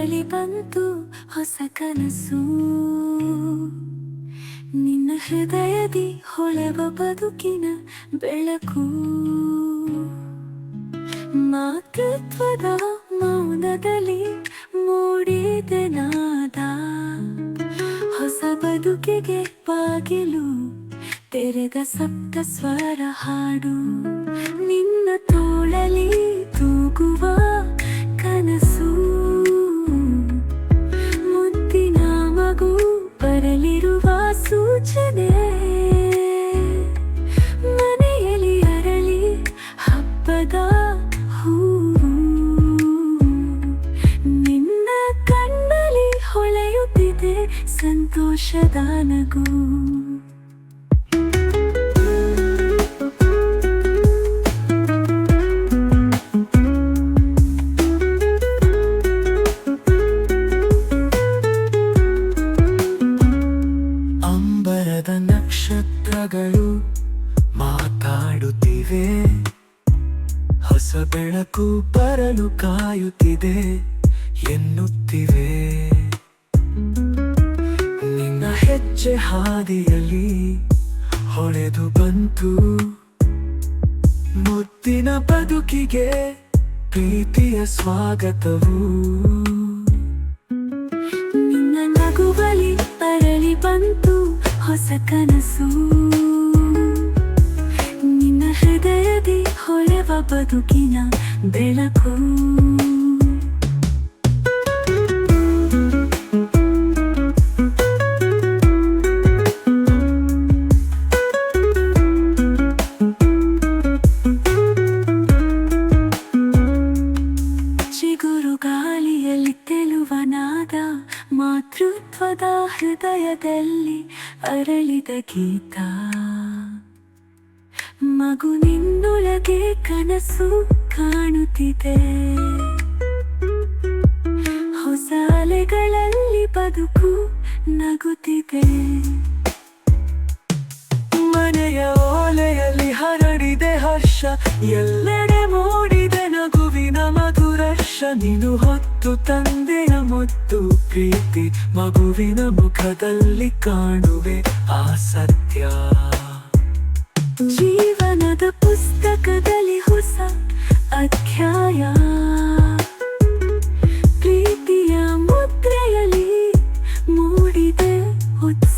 ಅರಳಿ ಬಂತು ಹೊಸ ಕನಸು. ನಿನ್ನ ಹೃದಯದಿ ಹೊಳೆವ ಬದುಕಿನ ಬೆಳಕು. ಮಾತೃತ್ವದ ಮೌನದಲ್ಲಿ ಮೂಡಿದೆ ನಾದ. ಹೊಸ ಬದುಕಿಗೆ ಬಾಗಿಲು ತೆರೆದ ಸಪ್ತ ಸ್ವರ ಹಾಡು. ನಿನ್ನ ತೋಳಲಿ ತೂಗುವ ಕನಸು. ಮುದ್ದಿನ ಮಗು ಬರಲಿರುವ ಸೂಚನೆ. ಮನೆಯಲ್ಲಿ ಅರಳಿ ಹಬ್ಬದ ಹೂವು. ನಿನ್ನ ಕಣ್ಣಲ್ಲಿ ಹೊಳೆಯುತ್ತಿದೆ ಸಂತೋಷದ ನಗು. ಅಂಬರದ ನಕ್ಷತ್ರಗಳು ಮಾತಾಡುತ್ತಿವೆ. ಹೊಸ ಬೆಳಕು ಬರಲು ಕಾಯುತ್ತಿದೆ ಎನ್ನುತ್ತಿವೆ. ನಿನ್ನ ಹೆಜ್ಜೆ ಹಾದಿಯಲ್ಲಿ ಹೊಳೆದು ಬಂತು ಮುದ್ದಿನ ಬದುಕಿಗೆ ಪ್ರೀತಿಯ ಸ್ವಾಗತವು. ನಿನ್ನ ನಗುವಲಿ ಅರಳಿ ಬಂತು ಹೊಸ ಕನಸು. ನಿನ್ನ ಹೃದಯದಿ ಹೊಳೆವ ಬದುಕಿನ ಬೆಳಕು. ಚಿಗುರು ಗಾಳಿಯಲ್ಲಿ ತೆಲುವ ನಾದ. ಮಾತೃತ್ವದ ಹೃದಯದಲ್ಲಿ ಅರಳಿದ ಗೀತ. ಮಗು ನಿನ್ನೊಳಗೆ ಕನಸು ಕಾಣುತ್ತಿದೆ. ಹೊಸ ಅಲೆಗಳಲ್ಲಿ ಬದುಕು ನಗುತ್ತಿದೆ. ಮನೆಯ ಓಲೆಯಲ್ಲಿ ಹರಡಿದೆ ಹರ್ಷ. ಎಲ್ಲೆಡೆ ಮೂಡಿದೆ ನಗುವಿನ ಮಧುರರ್ಷ. ನೀನು ಹೊತ್ತು ತಂದೆಯ ಮುದ್ದು ಪ್ರೀತಿ. ಮಗುವಿನ ಮುಖದಲ್ಲಿ ಕಾಣುವೆ ಆ ಸತ್ಯ. ಜೀವನದ ಪುಸ್ತಕದಲ್ಲಿ ಹೊಸ ಅಧ್ಯಾಯ. ಪ್ರೀತಿಯ ಮುದ್ರೆಯಲ್ಲಿ ಮೂಡಿದೆ ಉತ್ಸಾಹ.